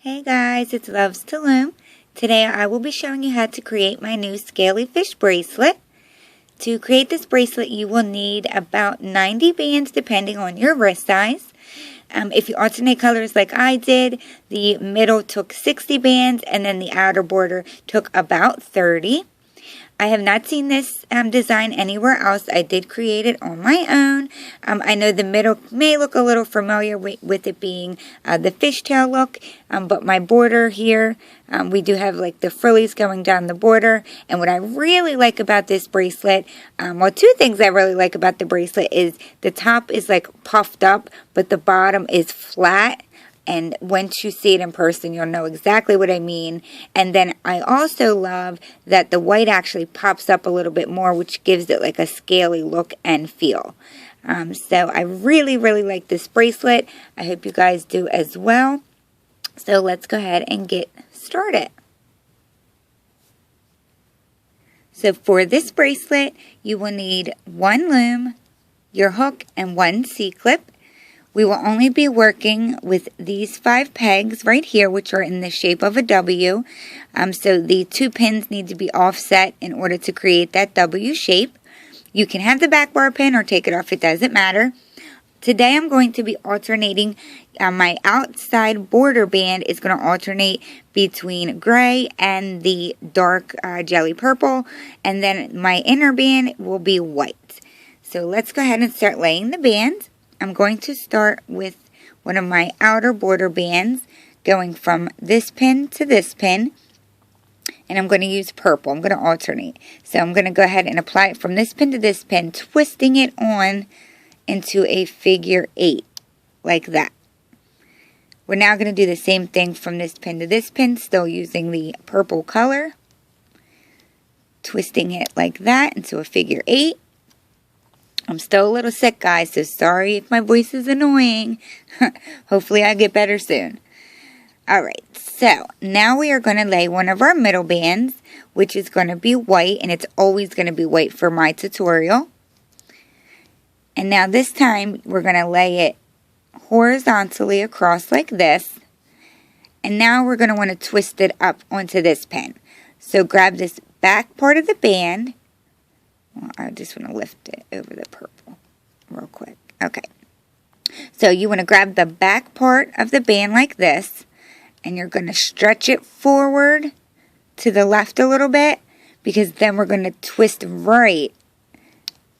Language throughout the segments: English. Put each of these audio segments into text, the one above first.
Hey guys, it's Loves to Loom. Today I will be showing you how to create my new Scaly Fish bracelet. To create this bracelet you will need about 90 bands depending on your wrist size. If you alternate colors like I did, the middle took 60 bands and then the outer border took about 30. I have not seen this design anywhere else. I did create it on my own. I know the middle may look a little familiar with it being the fishtail look, but my border here, we do have like the frillies going down the border. And what I really like about this bracelet, well, two things I really like about the bracelet is the top is like puffed up, but the bottom is flat. And once you see it in person, you'll know exactly what I mean. And then I also love that the white actually pops up a little bit more, which gives it like a scaly look and feel. So I really, really like this bracelet. I hope you guys do as well. So let's go ahead and get started. So for this bracelet, you will need one loom, your hook, and one C-clip. We will only be working with these 5 pegs right here, which are in the shape of a W. So the 2 pins need to be offset in order to create that W shape. You can have the back bar pin or take it off, it doesn't matter. Today I'm going to be alternating, my outside border band is going to alternate between gray and the dark jelly purple. And then my inner band will be white. So let's go ahead and start laying the bands. I'm going to start with one of my outer border bands going from this pin to this pin. And I'm going to use purple. I'm going to alternate. So I'm going to go ahead and apply it from this pin to this pin, twisting it on into a figure 8, like that. We're now going to do the same thing from this pin to this pin, still using the purple color. Twisting it like that into a figure 8. I'm still a little sick, guys, so sorry if my voice is annoying. Hopefully I get better soon. Alright, so now we are going to lay one of our middle bands, which is going to be white, and it's always going to be white for my tutorial. And now this time, we're going to lay it horizontally across like this. And now we're going to want to twist it up onto this pin. So grab this back part of the band. Well, I just want to lift it over the purple real quick. Okay. So you want to grab the back part of the band like this. And you're going to stretch it forward to the left a little bit. Because then we're going to twist right,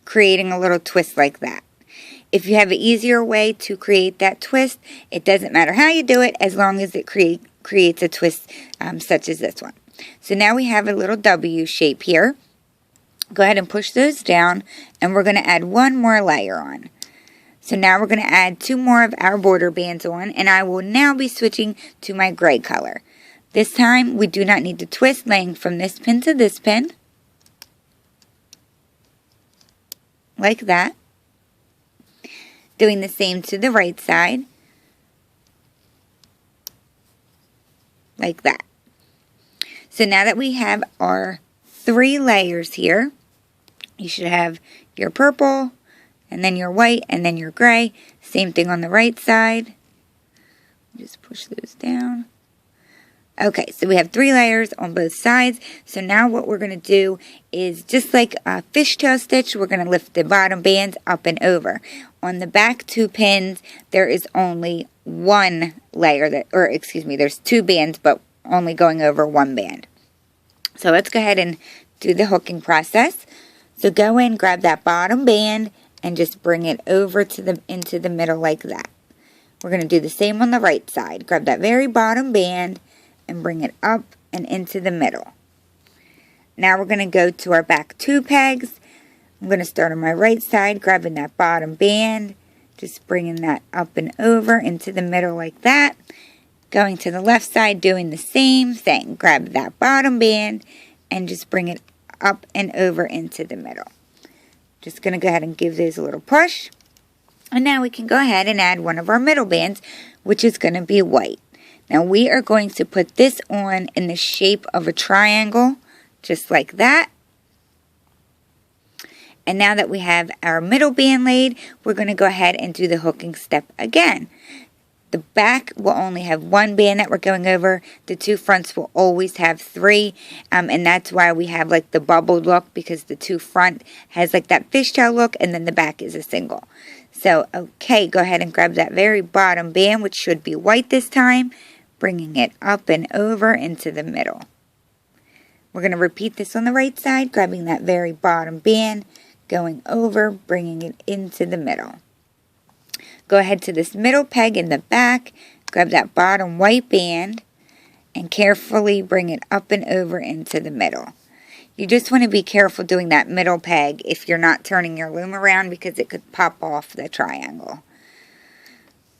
creating a little twist like that. If you have an easier way to create that twist, it doesn't matter how you do it as long as it creates a twist such as this one. So now we have a little W shape here. Go ahead and push those down, and we're going to add one more layer on. So now we're going to add 2 more of our border bands on, and I will now be switching to my gray color. This time, we do not need to twist, laying from this pin to this pin. Like that. Doing the same to the right side. Like that. So now that we have our 3 layers here, you should have your purple, and then your white, and then your gray. Same thing on the right side. Just push those down. Okay, so we have 3 layers on both sides. So now what we're going to do is, just like a fishtail stitch, we're going to lift the bottom bands up and over. On the back 2 pins, there is only 1 layer, there's 2 bands, but only going over 1 band. So let's go ahead and do the hooking process. So go in, grab that bottom band, and just bring it over to into the middle like that. We're going to do the same on the right side. Grab that very bottom band and bring it up and into the middle. Now we're going to go to our back 2 pegs. I'm going to start on my right side, grabbing that bottom band, just bringing that up and over into the middle like that. Going to the left side, doing the same thing. Grab that bottom band and just bring it up and over into the middle. Just going to go ahead and give those a little push. And now we can go ahead and add one of our middle bands, which is going to be white. Now we are going to put this on in the shape of a triangle, just like that. And now that we have our middle band laid, we're going to go ahead and do the hooking step again. The back will only have one band that we're going over. The two fronts will always have three. And that's why we have like the bubbled look, because the two front has like that fishtail look and then the back is a single. So, okay, go ahead and grab that very bottom band, which should be white this time, bringing it up and over into the middle. We're going to repeat this on the right side, grabbing that very bottom band, going over, bringing it into the middle. Go ahead to this middle peg in the back, grab that bottom white band, and carefully bring it up and over into the middle. You just want to be careful doing that middle peg if you're not turning your loom around, because it could pop off the triangle.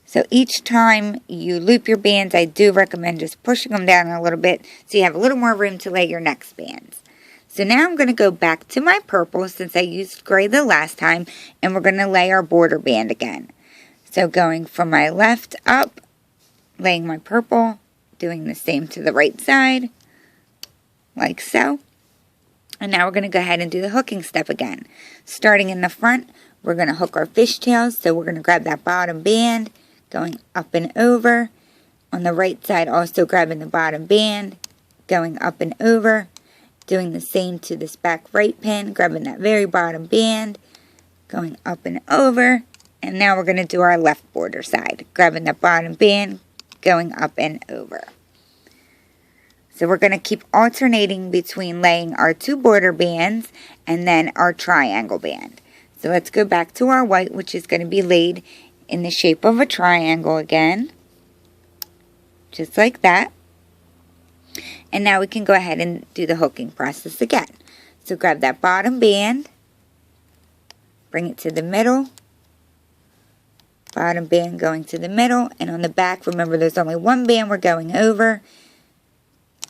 So each time you loop your bands, I do recommend just pushing them down a little bit so you have a little more room to lay your next bands. So now I'm going to go back to my purple since I used gray the last time, and we're going to lay our border band again. So going from my left up, laying my purple, doing the same to the right side, like so. And now we're going to go ahead and do the hooking step again. Starting in the front, we're going to hook our fishtails. So we're going to grab that bottom band, going up and over. On the right side, also grabbing the bottom band, going up and over. Doing the same to this back right pin, grabbing that very bottom band, going up and over. And now we're going to do our left border side, grabbing the bottom band, going up and over. So we're going to keep alternating between laying our two border bands and then our triangle band. So let's go back to our white, which is going to be laid in the shape of a triangle again, just like that. And now we can go ahead and do the hooking process again. So grab that bottom band, bring it to the middle, bottom band going to the middle, and on the back, remember there's only one band we're going over,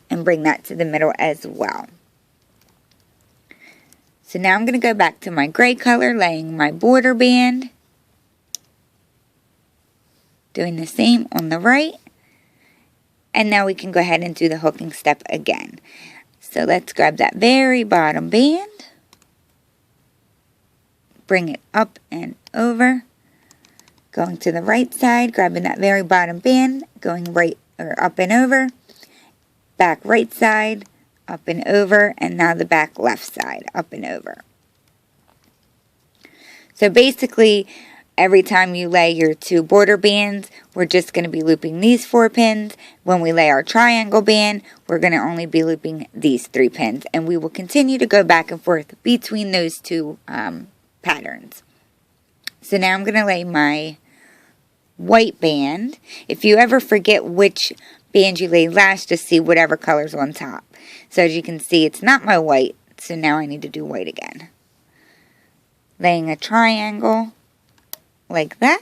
and bring that to the middle as well. So now I'm going to go back to my gray color, laying my border band, doing the same on the right, and now we can go ahead and do the hooking step again. So let's grab that very bottom band, bring it up and over, going to the right side, grabbing that very bottom band, going right or up and over, back right side, up and over, and now the back left side, up and over. So basically, every time you lay your two border bands, we're just going to be looping these 4 pins. When we lay our triangle band, we're going to only be looping these 3 pins, and we will continue to go back and forth between those two patterns. So now I'm going to lay my white band. If you ever forget which band you laid last, just see whatever color's on top. So as you can see, it's not my white, so now I need to do white again. Laying a triangle like that.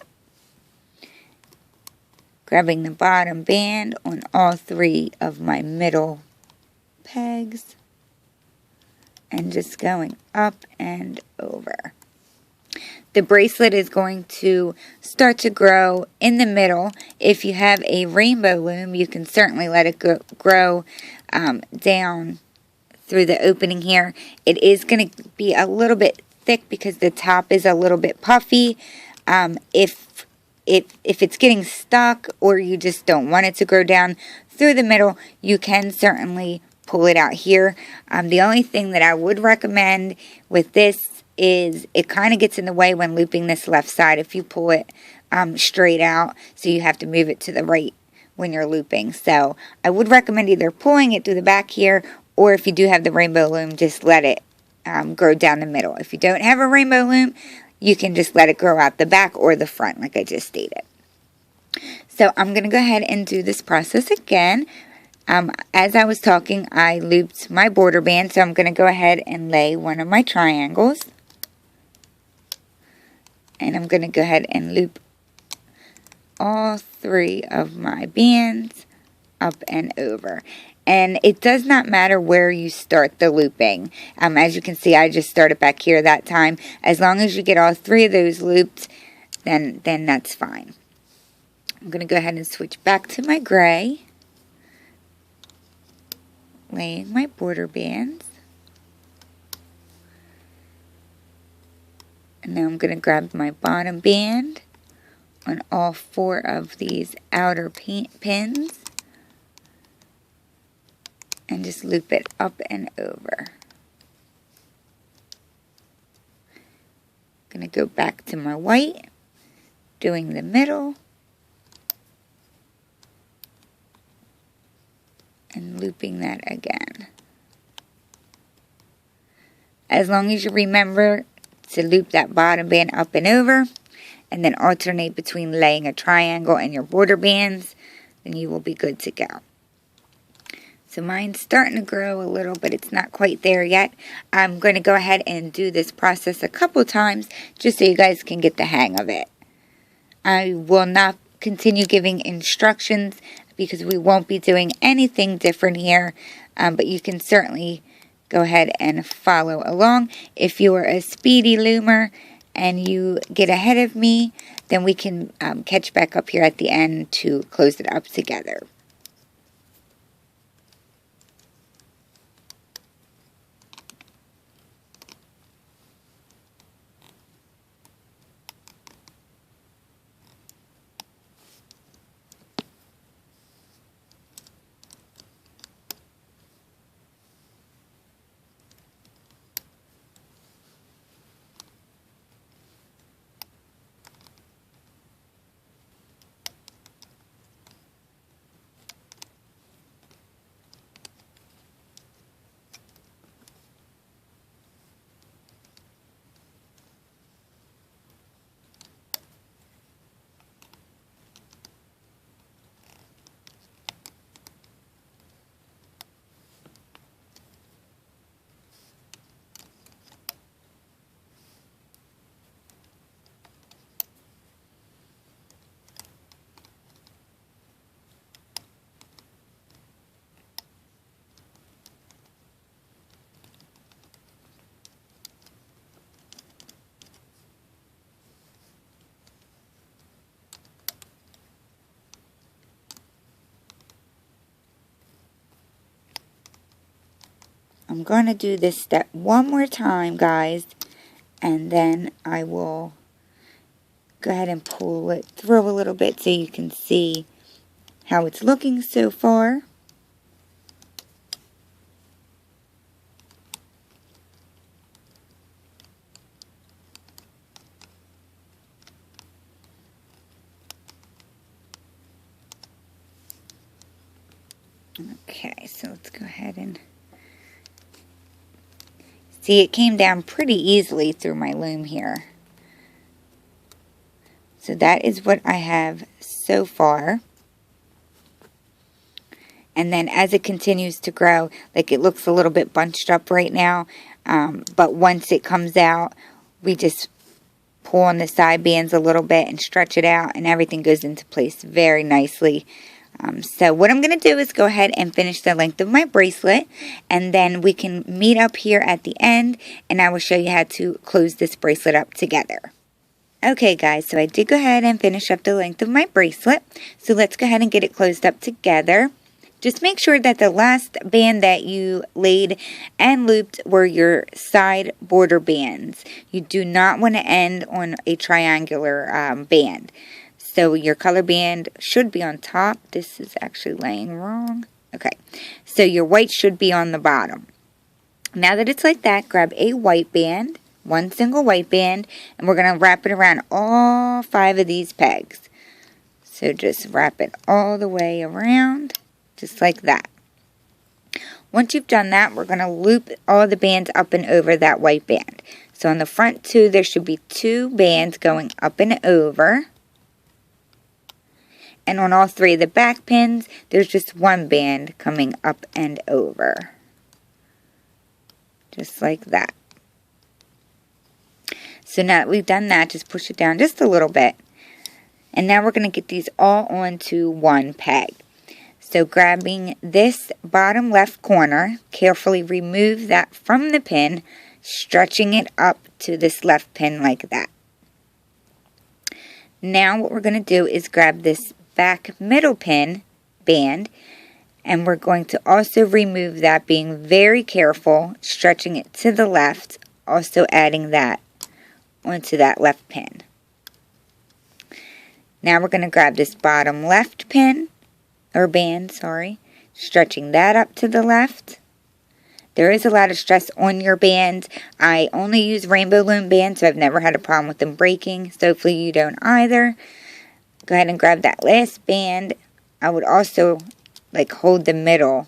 Grabbing the bottom band on all 3 of my middle pegs. And just going up and over. The bracelet is going to start to grow in the middle. If you have a rainbow loom, you can certainly let it grow down through the opening here. It is going to be a little bit thick because the top is a little bit puffy. If it's getting stuck or you just don't want it to grow down through the middle, you can certainly pull it out here. The only thing that I would recommend with this is it kind of gets in the way when looping this left side if you pull it straight out, so you have to move it to the right when you're looping. So I would recommend either pulling it through the back here, or if you do have the rainbow loom, just let it grow down the middle. If you don't have a rainbow loom, you can just let it grow out the back or the front like I just stated. So I'm going to go ahead and do this process again. As I was talking, I looped my border band, so I'm going to go ahead and lay one of my triangles. And I'm going to go ahead and loop all 3 of my bands up and over. And it does not matter where you start the looping. As you can see, I just started back here that time. As long as you get all 3 of those looped, then that's fine. I'm going to go ahead and switch back to my gray. Laying my border bands. And now I'm going to grab my bottom band on all 4 of these outer pins and just loop it up and over. I'm going to go back to my white, doing the middle, and looping that again. As long as you remember to loop that bottom band up and over, and then alternate between laying a triangle and your border bands, then you will be good to go. So mine's starting to grow a little, but it's not quite there yet. I'm going to go ahead and do this process a couple times just so you guys can get the hang of it. I will not continue giving instructions because we won't be doing anything different here, but you can certainly go ahead and follow along. If you are a speedy loomer and you get ahead of me, then we can catch back up here at the end to close it up together. I'm going to do this step one more time, guys, and then I will go ahead and pull it through a little bit so you can see how it's looking so far. Okay, so let's go ahead and see, it came down pretty easily through my loom here. So that is what I have so far. And then as it continues to grow, like it looks a little bit bunched up right now. But once it comes out, we just pull on the side bands a little bit and stretch it out, and everything goes into place very nicely. So what I'm going to do is go ahead and finish the length of my bracelet, and then we can meet up here at the end, and I will show you how to close this bracelet up together. Okay guys, so I did go ahead and finish up the length of my bracelet, so let's go ahead and get it closed up together. Just make sure that the last band that you laid and looped were your side border bands. You do not want to end on a triangular band. So your color band should be on top. This is actually laying wrong. Okay, so your white should be on the bottom. Now that it's like that, grab a white band, one single white band, and we're going to wrap it around all 5 of these pegs. So just wrap it all the way around, just like that. Once you've done that, we're going to loop all the bands up and over that white band. So on the front 2, there should be 2 bands going up and over. And on all 3 of the back pins, there's just 1 band coming up and over. Just like that. So now that we've done that, just push it down just a little bit. And now we're going to get these all onto 1 peg. So grabbing this bottom left corner, carefully remove that from the pin, stretching it up to this left pin like that. Now what we're going to do is grab this back middle pin band, and we're going to also remove that, being very careful, stretching it to the left, also adding that onto that left pin. Now we're going to grab this bottom left pin, or band, sorry, stretching that up to the left. There is a lot of stress on your bands. I only use rainbow loom bands, so I've never had a problem with them breaking, so hopefully you don't either. Go ahead and grab that last band. I would also like hold the middle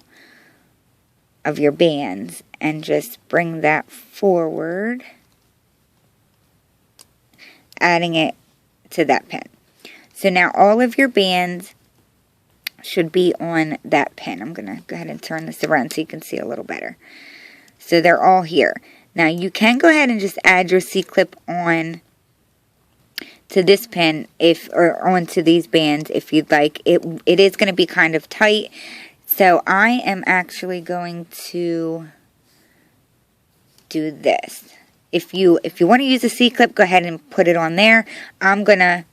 of your bands and just bring that forward, adding it to that pin. So now all of your bands should be on that pin. I'm going to go ahead and turn this around so you can see a little better. So they're all here. Now you can go ahead and just add your C-clip on to this pin or onto these bands if you'd like. It is going to be kind of tight. So I am actually going to do this. If you want to use a C-clip, go ahead and put it on there. I'm going to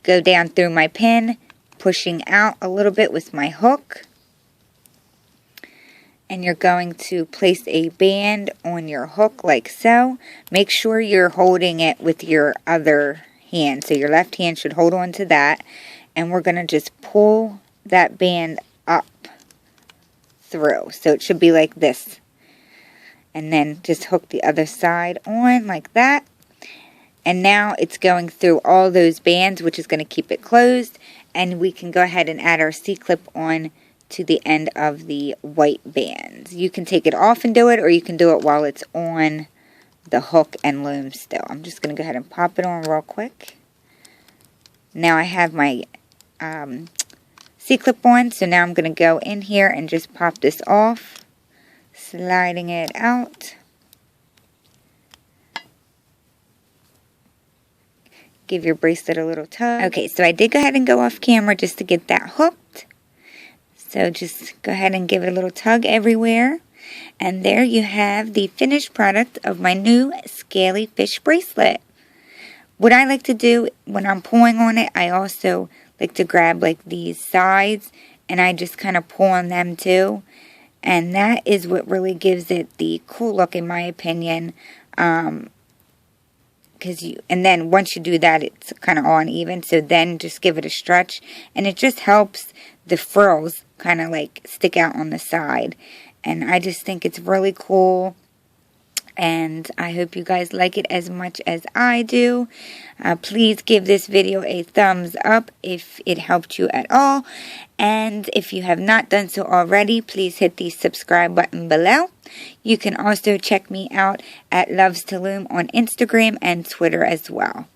go down through my pin, pushing out a little bit with my hook. And you're going to place a band on your hook like so. Make sure you're holding it with your other hand. So your left hand should hold on to that. And we're going to just pull that band up through. So it should be like this. And then just hook the other side on like that. And now it's going through all those bands, which is going to keep it closed. And we can go ahead and add our C-clip on to the end of the white bands. You can take it off and do it, or you can do it while it's on the hook and loom still. I'm just going to go ahead and pop it on real quick. Now I have my C-clip on, so now I'm going to go in here and just pop this off, sliding it out. Give your bracelet a little tug. Okay, so I did go ahead and go off camera just to get that hooked. So just go ahead and give it a little tug everywhere. And there you have the finished product of my new Scaly Fish bracelet. What I like to do when I'm pulling on it, I also like to grab like these sides and I just kind of pull on them too. And that is what really gives it the cool look in my opinion. And then once you do that, it's kind of all uneven. So then just give it a stretch. And it just helps the frills kind of like stick out on the side. And I just think it's really cool. And I hope you guys like it as much as I do. Please give this video a thumbs up if it helped you at all. And if you have not done so already, please hit the subscribe button below. You can also check me out at Loves to Loom on Instagram and Twitter as well.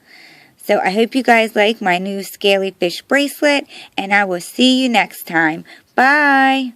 So I hope you guys like my new Scaly Fish bracelet, and I will see you next time. Bye!